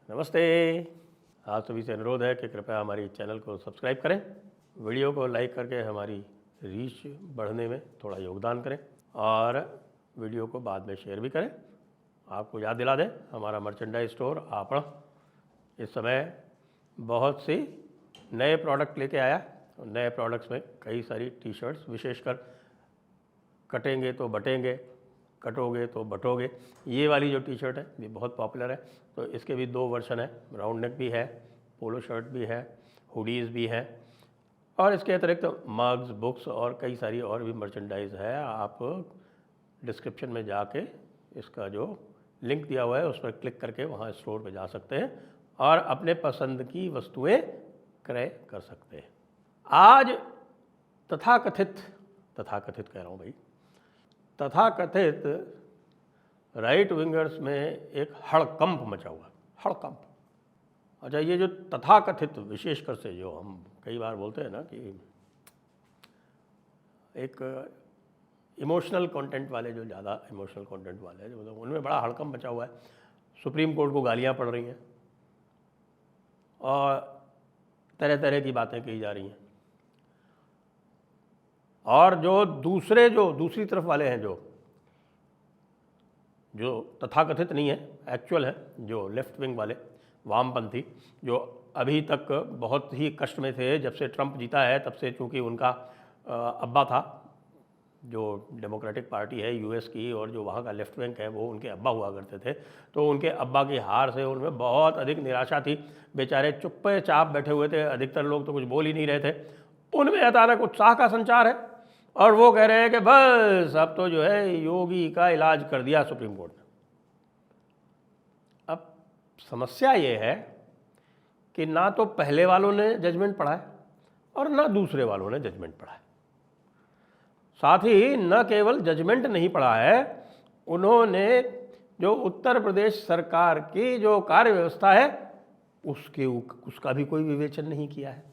नमस्ते। आप सभी से अनुरोध है कि कृपया हमारी चैनल को सब्सक्राइब करें, वीडियो को लाइक करके हमारी रीच बढ़ने में थोड़ा योगदान करें और वीडियो को बाद में शेयर भी करें। आपको याद दिला दें, हमारा मर्चेंडाइज स्टोर आपण इस समय बहुत सी नए प्रोडक्ट लेके आया। नए प्रोडक्ट्स में कई सारी टी शर्ट्स, विशेषकर कटेंगे तो बटेंगे, कटोगे तो बटोगे, ये वाली जो टी शर्ट है ये बहुत पॉपुलर है। तो इसके भी 2 वर्जन है, राउंड नेक भी है, पोलो शर्ट भी है, हुडीज़ भी है और इसके अतिरिक्त मग्स, बुक्स और कई सारी और भी मर्चेंडाइज है। आप डिस्क्रिप्शन में जाके इसका जो लिंक दिया हुआ है उस पर क्लिक करके वहाँ स्टोर पे जा सकते हैं और अपने पसंद की वस्तुएं क्रय कर सकते हैं। आज तथाकथित कह रहा हूँ भाई, तथाकथित राइट विंगर्स में एक हड़कंप मचा हुआ, हड़कंप। अच्छा, ये जो तथाकथित, विशेषकर से जो हम कई बार बोलते हैं ना कि एक इमोशनल कंटेंट वाले, जो ज़्यादा इमोशनल कंटेंट वाले हैं, मतलब उनमें बड़ा हड़कंप मचा हुआ है। सुप्रीम कोर्ट को गालियाँ पड़ रही हैं और तरह तरह की बातें की जा रही हैं और जो दूसरी तरफ वाले हैं, जो तथाकथित नहीं है, एक्चुअल है, जो लेफ्ट विंग वाले वामपंथी, जो अभी तक बहुत ही कष्ट में थे जब से ट्रंप जीता है, तब से, चूँकि उनका अब्बा था, जो डेमोक्रेटिक पार्टी है यूएस की, और जो वहाँ का लेफ्ट विंग है वो उनके अब्बा हुआ करते थे। तो उनके अब्बा की हार से उनमें बहुत अधिक निराशा थी। बेचारे चुप्पे चाप बैठे हुए थे, अधिकतर लोग तो कुछ बोल ही नहीं रहे थे। उनमें अचानक उत्साह का संचार है और वो कह रहे हैं कि बस अब तो जो है योगी का इलाज कर दिया सुप्रीम कोर्ट ने। अब समस्या ये है कि ना तो पहले वालों ने जजमेंट पढ़ा है और ना दूसरे वालों ने जजमेंट पढ़ा है। साथ ही न केवल जजमेंट नहीं पढ़ा है, उन्होंने जो उत्तर प्रदेश सरकार की जो कार्य व्यवस्था है उसका भी कोई विवेचन नहीं किया है।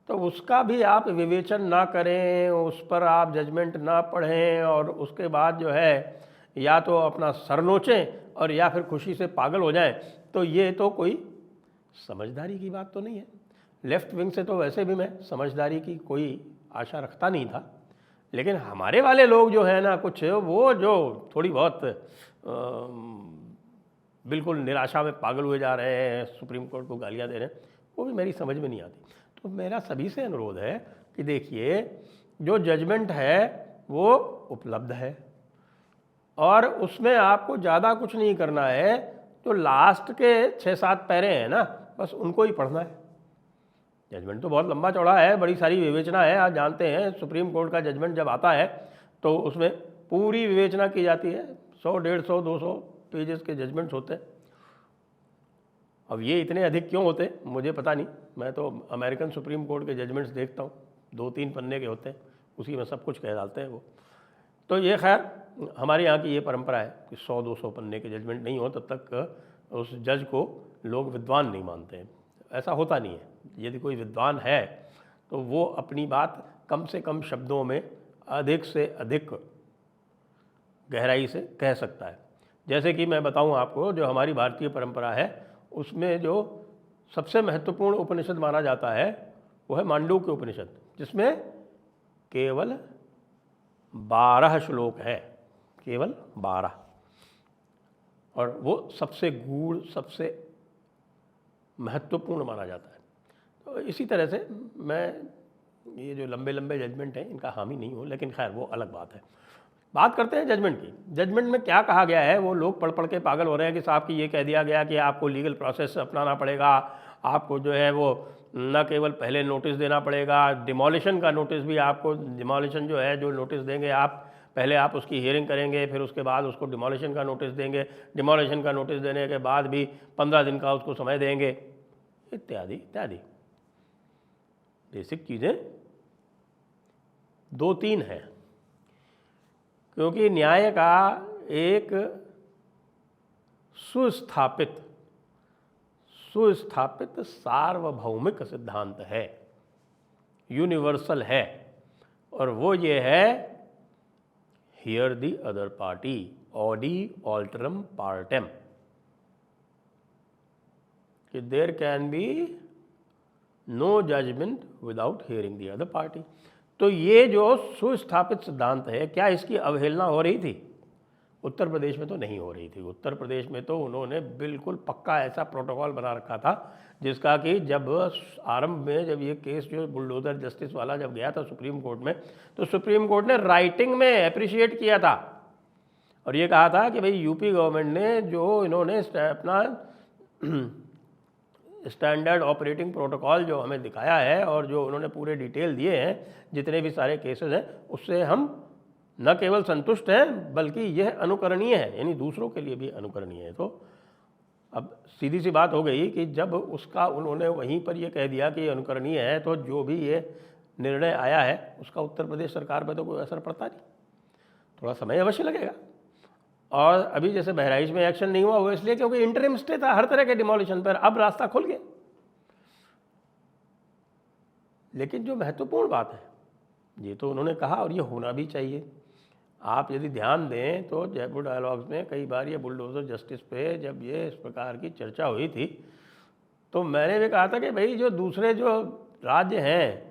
तो उसका भी आप विवेचन ना करें, उस पर आप जजमेंट ना पढ़ें और उसके बाद जो है या तो अपना सर नोचें और या फिर खुशी से पागल हो जाएं, तो ये तो कोई समझदारी की बात तो नहीं है। लेफ्ट विंग से तो वैसे भी मैं समझदारी की कोई आशा रखता नहीं था, लेकिन हमारे वाले लोग जो है ना, कुछ वो जो थोड़ी बहुत बिल्कुल निराशा में पागल हुए जा रहे हैं, सुप्रीम कोर्ट को गालियाँ दे रहे हैं, वो भी मेरी समझ में नहीं आती। तो मेरा सभी से अनुरोध है कि देखिए, जो जजमेंट है वो उपलब्ध है और उसमें आपको ज़्यादा कुछ नहीं करना है। तो लास्ट के 6-7 पैरे हैं ना, बस उनको ही पढ़ना है। जजमेंट तो बहुत लंबा चौड़ा है, बड़ी सारी विवेचना है। आप जानते हैं सुप्रीम कोर्ट का जजमेंट जब आता है तो उसमें पूरी विवेचना की जाती है। 100, 150, 200 पेजेस के जजमेंट्स होते हैं। अब ये इतने अधिक क्यों होते मुझे पता नहीं। मैं तो अमेरिकन सुप्रीम कोर्ट के जजमेंट्स देखता हूँ, 2-3 पन्ने के होते हैं, उसी में सब कुछ कह डालते हैं वो। तो ये खैर हमारे यहाँ की ये परंपरा है कि 100-200 पन्ने के जजमेंट नहीं हो तब तक उस जज को लोग विद्वान नहीं मानते हैं। ऐसा होता नहीं है। यदि कोई विद्वान है तो वो अपनी बात कम से कम शब्दों में अधिक से अधिक गहराई से कह सकता है। जैसे कि मैं बताऊं आपको, जो हमारी भारतीय परंपरा है उसमें जो सबसे महत्वपूर्ण उपनिषद माना जाता है वो है मांडूक्य उपनिषद, जिसमें केवल 12 श्लोक है, केवल 12, और वो सबसे गूढ़, सबसे महत्वपूर्ण माना जाता है। तो इसी तरह से मैं ये जो लंबे लंबे जजमेंट हैं इनका हामी नहीं हूँ, लेकिन खैर वो अलग बात है। बात करते हैं जजमेंट की। जजमेंट में क्या कहा गया है, वो लोग पढ़ के पागल हो रहे हैं कि साहब की ये कह दिया गया कि आपको लीगल प्रोसेस अपनाना पड़ेगा, आपको जो है वो न केवल पहले नोटिस देना पड़ेगा, डिमोलिशन का नोटिस भी आपको, डिमोलिशन जो है, जो नोटिस देंगे आप, पहले आप उसकी हियरिंग करेंगे, फिर उसके बाद उसको डिमोलिशन का नोटिस देंगे, डिमोलिशन का नोटिस देने के बाद भी 15 दिन का उसको समय देंगे, इत्यादि इत्यादि। बेसिक चीज़ें 2-3 हैं, क्योंकि न्याय का एक सुस्थापित सार्वभौमिक सिद्धांत है, यूनिवर्सल है, और वो ये है, हियर द अदर पार्टी, ऑडी ऑल्टरम पार्टेम। कि there can be no judgement without hearing the other party. तो ये जो सुस्थापित सिद्धांत है, क्या इसकी अवहेलना हो रही थी? उत्तर प्रदेश में तो नहीं हो रही थी। उत्तर प्रदेश में तो उन्होंने बिल्कुल पक्का ऐसा प्रोटोकॉल बना रखा था जिसका कि जब आरंभ में जब ये केस जो बुलडोजर जस्टिस वाला जब गया था सुप्रीम कोर्ट में, तो सुप्रीम कोर्ट ने राइटिंग में अप्रिशिएट किया था और ये कहा था कि भाई यूपी गवर्नमेंट ने जो इन्होंने अपना स्टैंडर्ड ऑपरेटिंग प्रोटोकॉल जो हमें दिखाया है और जो उन्होंने पूरे डिटेल दिए हैं जितने भी सारे केसेस हैं, उससे हम न केवल संतुष्ट हैं बल्कि यह अनुकरणीय है, यानी दूसरों के लिए भी अनुकरणीय है। तो अब सीधी सी बात हो गई कि जब उसका उन्होंने वहीं पर यह कह दिया कि अनुकरणीय है, तो जो भी ये निर्णय आया है उसका उत्तर प्रदेश सरकार पर तो कोई असर पड़ता नहीं, थोड़ा समय अवश्य लगेगा। और अभी जैसे बहराइच में एक्शन नहीं हुआ, वो इसलिए क्योंकि इंटरिम स्टे था हर तरह के डिमोलिशन पर, अब रास्ता खुल गया। लेकिन जो महत्वपूर्ण बात है, ये तो उन्होंने कहा और ये होना भी चाहिए। आप यदि ध्यान दें तो जयपुर डायलॉग्स में कई बार ये बुलडोजर जस्टिस पे जब ये इस प्रकार की चर्चा हुई थी, तो मैंने भी कहा था कि भाई जो दूसरे जो राज्य हैं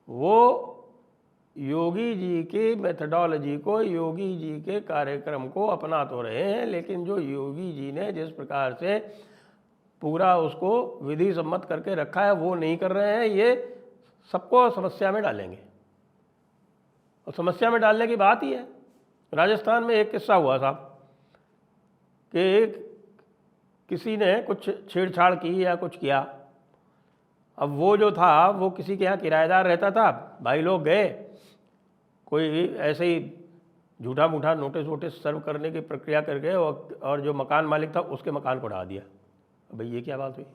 वो योगी जी की मेथडोलॉजी को, योगी जी के कार्यक्रम को अपना तो रहे हैं, लेकिन जो योगी जी ने जिस प्रकार से पूरा उसको विधि सम्मत करके रखा है वो नहीं कर रहे हैं। ये सबको समस्या में डालेंगे और समस्या में डालने की बात ही है। राजस्थान में एक किस्सा हुआ था कि किसी ने कुछ छेड़छाड़ की या कुछ किया। अब वो जो था वो किसी के यहाँ किराएदार रहता था, भाई लोग गए, कोई ऐसे ही झूठा मूठा नोटिस वोटिस सर्व करने की प्रक्रिया कर गए और जो मकान मालिक था उसके मकान को ढा दिया। भाई ये क्या बात हुई?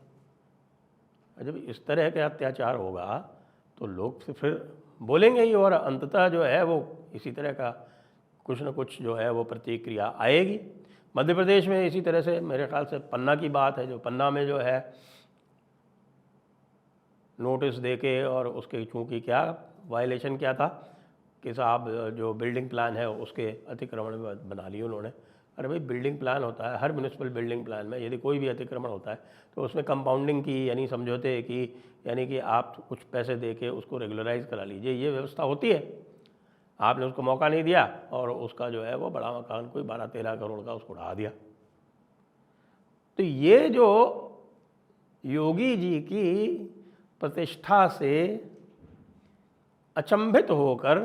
जब इस तरह के अत्याचार होगा तो लोग फिर बोलेंगे ही और अंततः जो है वो इसी तरह का कुछ न कुछ जो है वो प्रतिक्रिया आएगी। मध्य प्रदेश में इसी तरह से मेरे ख्याल से पन्ना की बात है, जो पन्ना में जो है नोटिस देके और उसके चूँकि क्या वायलेशन क्या था कि साहब जो बिल्डिंग प्लान है उसके अतिक्रमण में बना लिए उन्होंने। अरे भाई बिल्डिंग प्लान होता है, हर म्यूनिसिपल बिल्डिंग प्लान में यदि कोई भी अतिक्रमण होता है तो उसमें कंपाउंडिंग की यानी समझौते की, यानी कि आप कुछ पैसे दे के उसको रेगुलराइज करा लीजिए, ये व्यवस्था होती है। आपने उसको मौका नहीं दिया और उसका जो है वो बड़ा मकान कोई 12-13 करोड़ का उसको ढा दिया। तो ये जो योगी जी की प्रतिष्ठा से अचंभित होकर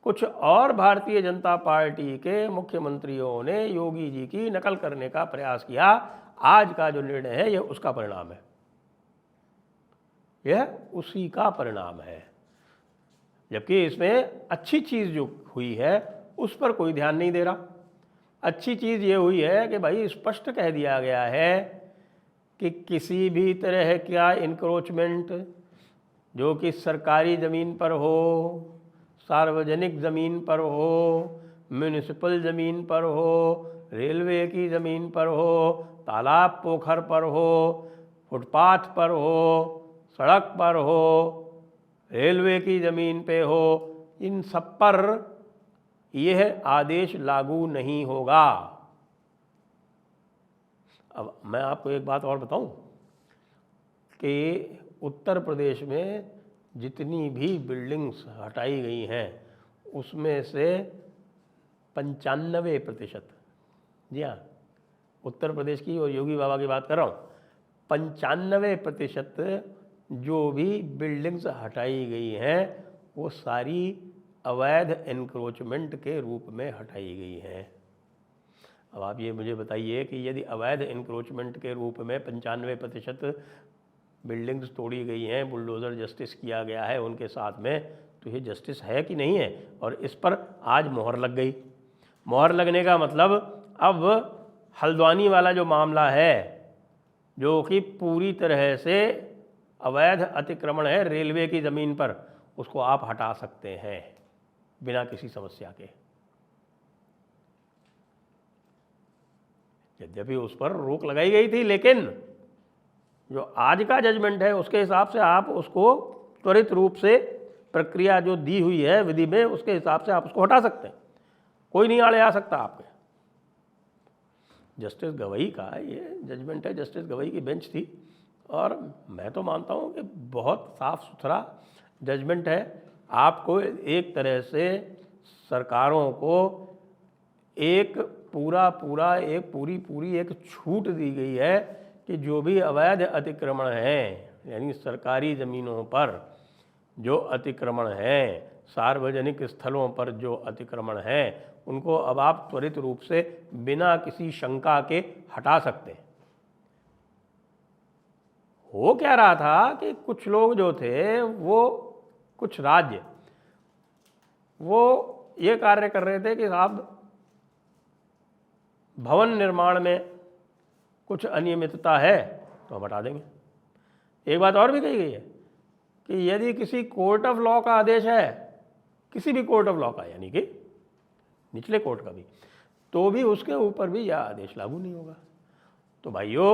कुछ और भारतीय जनता पार्टी के मुख्यमंत्रियों ने योगी जी की नकल करने का प्रयास किया, आज का जो निर्णय है यह उसका परिणाम है, यह उसी का परिणाम है। जबकि इसमें अच्छी चीज़ जो हुई है उस पर कोई ध्यान नहीं दे रहा। अच्छी चीज़ ये हुई है कि भाई स्पष्ट कह दिया गया है कि किसी भी तरह का इंक्रोचमेंट जो कि सरकारी ज़मीन पर हो, सार्वजनिक ज़मीन पर हो, म्यूनिसिपल ज़मीन पर हो, रेलवे की ज़मीन पर हो, तालाब पोखर पर हो, फुटपाथ पर हो, सड़क पर हो, रेलवे की ज़मीन पे हो, इन सब पर यह आदेश लागू नहीं होगा। अब मैं आपको एक बात और बताऊं कि उत्तर प्रदेश में जितनी भी बिल्डिंग्स हटाई गई हैं उसमें से 95%, जी हाँ उत्तर प्रदेश की और योगी बाबा की बात कर रहा हूँ, 95% जो भी बिल्डिंग्स हटाई गई हैं वो सारी अवैध एनक्रोचमेंट के रूप में हटाई गई हैं। अब आप ये मुझे बताइए कि यदि अवैध एनक्रोचमेंट के रूप में 95% बिल्डिंग्स तोड़ी गई हैं, बुलडोज़र जस्टिस किया गया है उनके साथ में, तो ये जस्टिस है कि नहीं है? और इस पर आज मोहर लग गई। मोहर लगने का मतलब अब हल्द्वानी वाला जो मामला है जो कि पूरी तरह से अवैध अतिक्रमण है रेलवे की ज़मीन पर, उसको आप हटा सकते हैं बिना किसी समस्या के। यद्यपि उस पर रोक लगाई गई थी, लेकिन जो आज का जजमेंट है उसके हिसाब से आप उसको त्वरित रूप से प्रक्रिया जो दी हुई है विधि में उसके हिसाब से आप उसको हटा सकते हैं, कोई नहीं आड़े आ सकता आपके। जस्टिस गवई का ये जजमेंट है, जस्टिस गवई की बेंच थी और मैं तो मानता हूँ कि बहुत साफ सुथरा जजमेंट है। आपको एक तरह से सरकारों को एक पूरी एक छूट दी गई है कि जो भी अवैध अतिक्रमण हैं, यानी सरकारी ज़मीनों पर जो अतिक्रमण हैं, सार्वजनिक स्थलों पर जो अतिक्रमण हैं, उनको अब आप त्वरित रूप से बिना किसी शंका के हटा सकते हैं। हो क्या रहा था कि कुछ लोग जो थे, वो कुछ राज्य वो ये कार्य कर रहे थे कि साहब भवन निर्माण में कुछ अनियमितता है तो हम हटा देंगे। एक बात और भी कही गई है कि यदि किसी कोर्ट ऑफ लॉ का आदेश है, किसी भी कोर्ट ऑफ लॉ का, यानी कि निचले कोर्ट का भी, तो भी उसके ऊपर भी यह आदेश लागू नहीं होगा। तो भाइयों,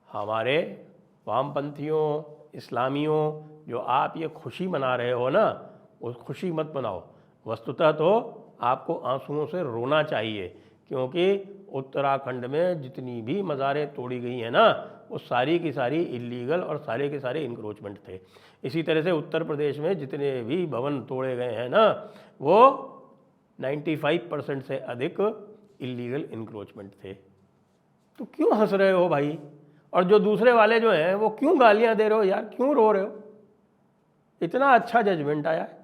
हमारे वामपंथियों, इस्लामियों, जो आप ये खुशी मना रहे हो ना, उस खुशी मत मनाओ। वस्तुतः तो आपको आंसुओं से रोना चाहिए, क्योंकि उत्तराखंड में जितनी भी मज़ारें तोड़ी गई हैं ना, वो सारी की सारी इलीगल और सारे के सारे इंक्रोचमेंट थे। इसी तरह से उत्तर प्रदेश में जितने भी भवन तोड़े गए हैं ना, वो 95% से अधिक इलीगल इंक्रोचमेंट थे। तो क्यों हंस रहे हो भाई? और जो दूसरे वाले जो हैं वो क्यों गालियां दे रहे हो यार? क्यों रो रहे हो? इतना अच्छा जजमेंट आया है,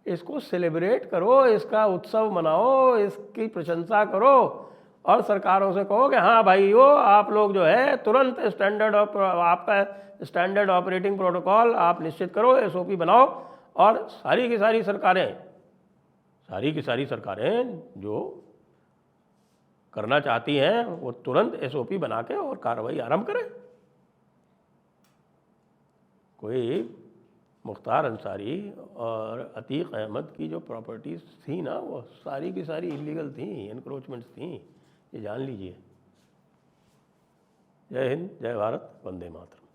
इसको सेलिब्रेट करो, इसका उत्सव मनाओ, इसकी प्रशंसा करो और सरकारों से कहो कि हाँ भाइयों, आप लोग जो है तुरंत आपका स्टैंडर्ड ऑपरेटिंग प्रोटोकॉल आप निश्चित करो, एसओपी बनाओ और सारी की सारी सरकारें जो करना चाहती हैं वो तुरंत एसओपी बना के और कार्रवाई आरंभ करें। कोई मुख्तार अंसारी और अतीक अहमद की जो प्रॉपर्टीज़ थी ना, वो सारी की सारी इलीगल थी, एनक्रोचमेंट्स थी, ये जान लीजिए। जय हिंद, जय भारत, वंदे मातरम।